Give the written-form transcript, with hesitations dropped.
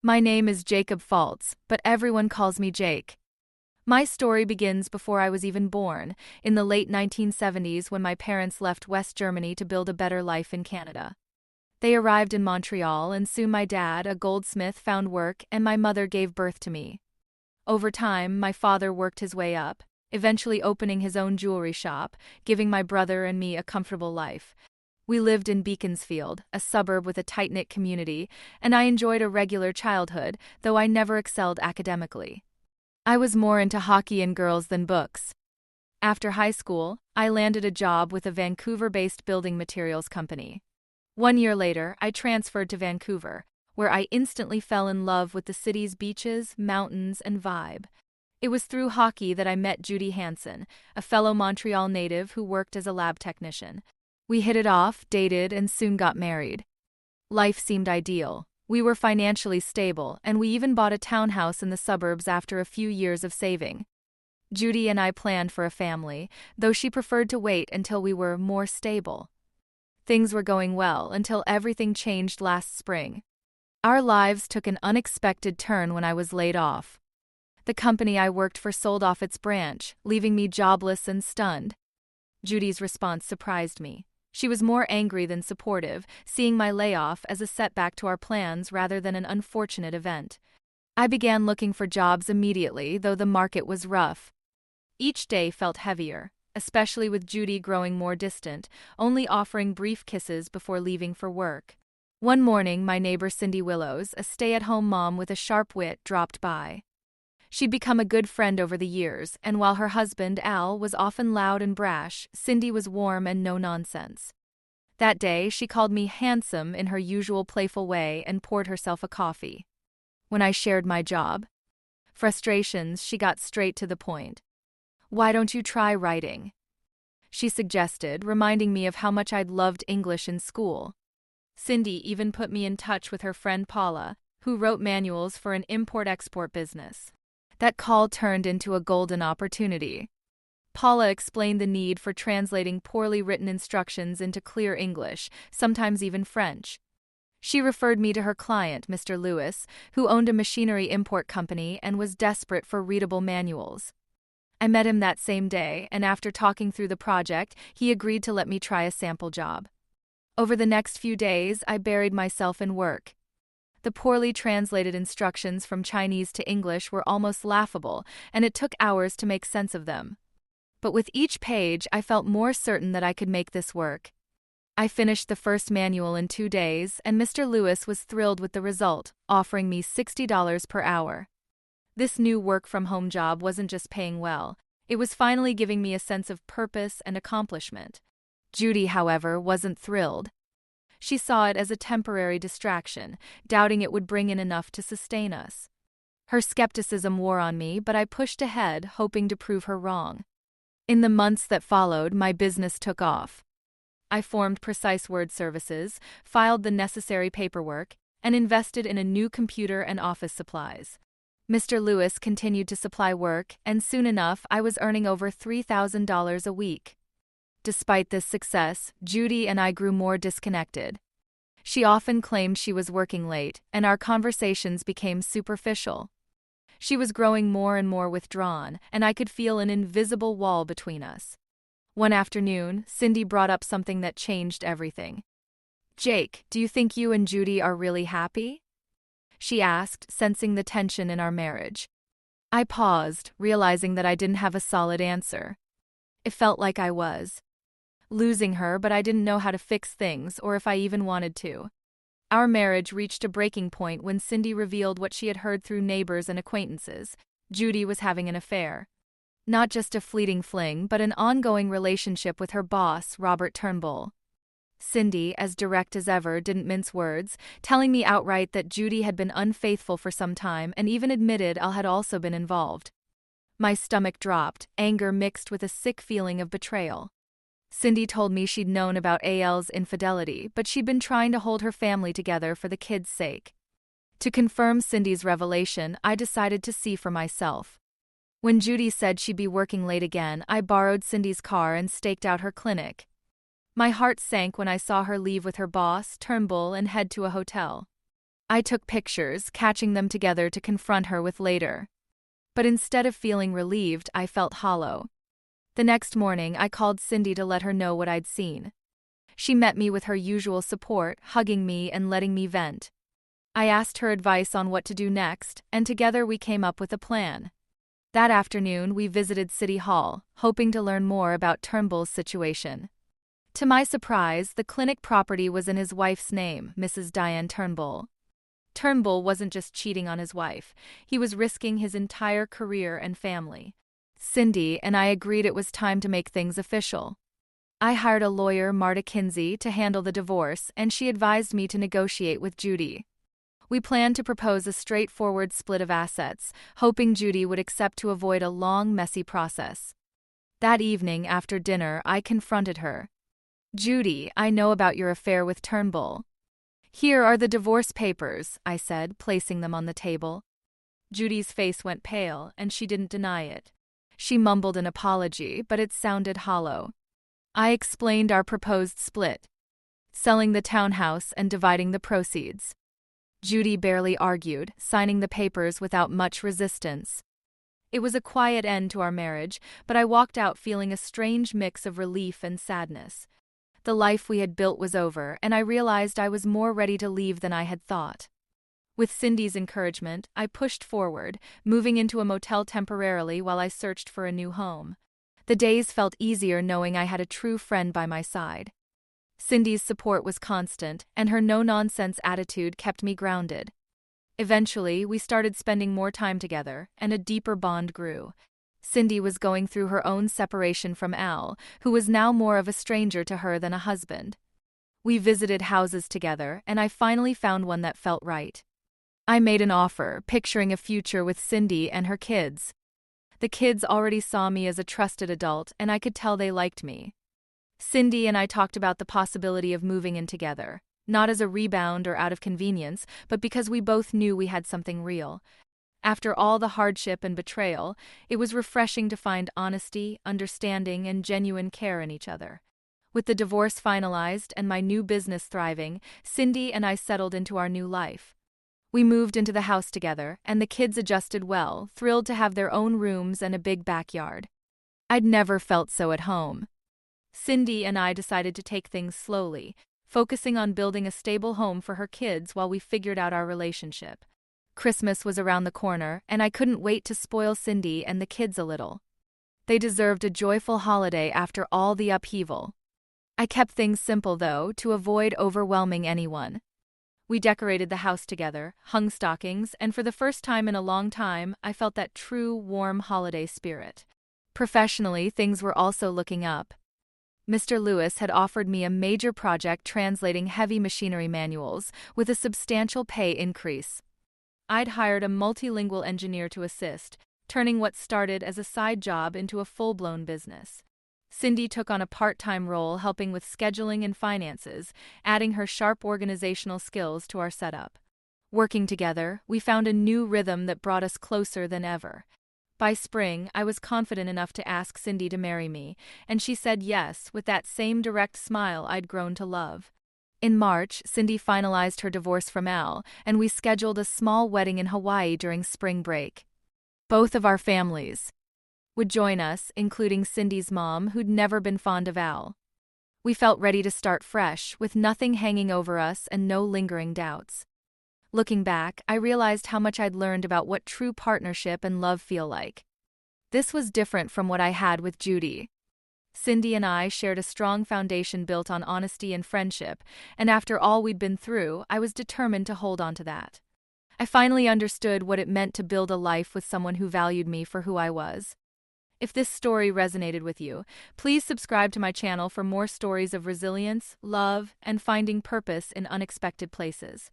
My name is Jacob Faltz, but everyone calls me Jake. My story begins before I was even born, in the late 1970s when my parents left West Germany to build a better life in Canada. They arrived in Montreal, and soon my dad, a goldsmith, found work and my mother gave birth to me. Over time, my father worked his way up, eventually opening his own jewelry shop, giving my brother and me a comfortable life. We lived in Beaconsfield, a suburb with a tight-knit community, and I enjoyed a regular childhood, though I never excelled academically. I was more into hockey and girls than books. After high school, I landed a job with a Vancouver-based building materials company. 1 year later, I transferred to Vancouver, where I instantly fell in love with the city's beaches, mountains, and vibe. It was through hockey that I met Judy Hansen, a fellow Montreal native who worked as a lab technician. We hit it off, dated, and soon got married. Life seemed ideal. We were financially stable, and we even bought a townhouse in the suburbs after a few years of saving. Judy and I planned for a family, though she preferred to wait until we were more stable. Things were going well until everything changed last spring. Our lives took an unexpected turn when I was laid off. The company I worked for sold off its branch, leaving me jobless and stunned. Judy's response surprised me. She was more angry than supportive, seeing my layoff as a setback to our plans rather than an unfortunate event. I began looking for jobs immediately, though the market was rough. Each day felt heavier, especially with Judy growing more distant, only offering brief kisses before leaving for work. One morning, my neighbor Cindy Willows, a stay-at-home mom with a sharp wit, dropped by. She'd become a good friend over the years, and while her husband, Al, was often loud and brash, Cindy was warm and no-nonsense. That day, she called me handsome in her usual playful way and poured herself a coffee. When I shared my frustrations, she got straight to the point. "Why don't you try writing?" she suggested, reminding me of how much I'd loved English in school. Cindy even put me in touch with her friend Paula, who wrote manuals for an import-export business. That call turned into a golden opportunity. Paula explained the need for translating poorly written instructions into clear English, sometimes even French. She referred me to her client, Mr. Lewis, who owned a machinery import company and was desperate for readable manuals. I met him that same day, and after talking through the project, he agreed to let me try a sample job. Over the next few days, I buried myself in work. The poorly translated instructions from Chinese to English were almost laughable, and it took hours to make sense of them. But with each page, I felt more certain that I could make this work. I finished the first manual in 2 days, and Mr. Lewis was thrilled with the result, offering me $60 per hour. This new work-from-home job wasn't just paying well, it was finally giving me a sense of purpose and accomplishment. Judy, however, wasn't thrilled. She saw it as a temporary distraction, doubting it would bring in enough to sustain us. Her skepticism wore on me, but I pushed ahead, hoping to prove her wrong. In the months that followed, my business took off. I formed precise word services, filed the necessary paperwork, and invested in a new computer and office supplies. Mr. Lewis continued to supply work, and soon enough I was earning over $3,000 a week. Despite this success, Judy and I grew more disconnected. She often claimed she was working late, and our conversations became superficial. She was growing more and more withdrawn, and I could feel an invisible wall between us. One afternoon, Cindy brought up something that changed everything. "Jake, do you think you and Judy are really happy?" she asked, sensing the tension in our marriage. I paused, realizing that I didn't have a solid answer. It felt like I was losing her, but I didn't know how to fix things or if I even wanted to. Our marriage reached a breaking point when Cindy revealed what she had heard through neighbors and acquaintances. Judy was having an affair. Not just a fleeting fling, but an ongoing relationship with her boss, Robert Turnbull. Cindy, as direct as ever, didn't mince words, telling me outright that Judy had been unfaithful for some time and even admitted Al had also been involved. My stomach dropped, anger mixed with a sick feeling of betrayal. Cindy told me she'd known about Al's infidelity, but she'd been trying to hold her family together for the kids' sake. To confirm Cindy's revelation, I decided to see for myself. When Judy said she'd be working late again, I borrowed Cindy's car and staked out her clinic. My heart sank when I saw her leave with her boss, Turnbull, and head to a hotel. I took pictures, catching them together to confront her with later. But instead of feeling relieved, I felt hollow. The next morning, I called Cindy to let her know what I'd seen. She met me with her usual support, hugging me and letting me vent. I asked her advice on what to do next, and together we came up with a plan. That afternoon, we visited City Hall, hoping to learn more about Turnbull's situation. To my surprise, the clinic property was in his wife's name, Mrs. Diane Turnbull. Turnbull wasn't just cheating on his wife, he was risking his entire career and family. Cindy and I agreed it was time to make things official. I hired a lawyer, Marta Kinsey, to handle the divorce, and she advised me to negotiate with Judy. We planned to propose a straightforward split of assets, hoping Judy would accept to avoid a long, messy process. That evening, after dinner, I confronted her. "Judy, I know about your affair with Turnbull." "Here are the divorce papers," I said, placing them on the table. Judy's face went pale, and she didn't deny it. She mumbled an apology, but it sounded hollow. I explained our proposed split, selling the townhouse and dividing the proceeds. Judy barely argued, signing the papers without much resistance. It was a quiet end to our marriage, but I walked out feeling a strange mix of relief and sadness. The life we had built was over, and I realized I was more ready to leave than I had thought. With Cindy's encouragement, I pushed forward, moving into a motel temporarily while I searched for a new home. The days felt easier knowing I had a true friend by my side. Cindy's support was constant, and her no-nonsense attitude kept me grounded. Eventually, we started spending more time together, and a deeper bond grew. Cindy was going through her own separation from Al, who was now more of a stranger to her than a husband. We visited houses together, and I finally found one that felt right. I made an offer, picturing a future with Cindy and her kids. The kids already saw me as a trusted adult, and I could tell they liked me. Cindy and I talked about the possibility of moving in together, not as a rebound or out of convenience, but because we both knew we had something real. After all the hardship and betrayal, it was refreshing to find honesty, understanding, and genuine care in each other. With the divorce finalized and my new business thriving, Cindy and I settled into our new life. We moved into the house together, and the kids adjusted well, thrilled to have their own rooms and a big backyard. I'd never felt so at home. Cindy and I decided to take things slowly, focusing on building a stable home for her kids while we figured out our relationship. Christmas was around the corner, and I couldn't wait to spoil Cindy and the kids a little. They deserved a joyful holiday after all the upheaval. I kept things simple, though, to avoid overwhelming anyone. We decorated the house together, hung stockings, and for the first time in a long time, I felt that true, warm holiday spirit. Professionally, things were also looking up. Mr. Lewis had offered me a major project translating heavy machinery manuals, with a substantial pay increase. I'd hired a multilingual engineer to assist, turning what started as a side job into a full-blown business. Cindy took on a part-time role helping with scheduling and finances, adding her sharp organizational skills to our setup. Working together, we found a new rhythm that brought us closer than ever. By spring, I was confident enough to ask Cindy to marry me, and she said yes with that same direct smile I'd grown to love. In March, Cindy finalized her divorce from Al, and we scheduled a small wedding in Hawaii during spring break. Both of our families would join us, including Cindy's mom, who'd never been fond of Al. We felt ready to start fresh, with nothing hanging over us and no lingering doubts. Looking back, I realized how much I'd learned about what true partnership and love feel like. This was different from what I had with Judy. Cindy and I shared a strong foundation built on honesty and friendship, and after all we'd been through, I was determined to hold on to that. I finally understood what it meant to build a life with someone who valued me for who I was. If this story resonated with you, please subscribe to my channel for more stories of resilience, love, and finding purpose in unexpected places.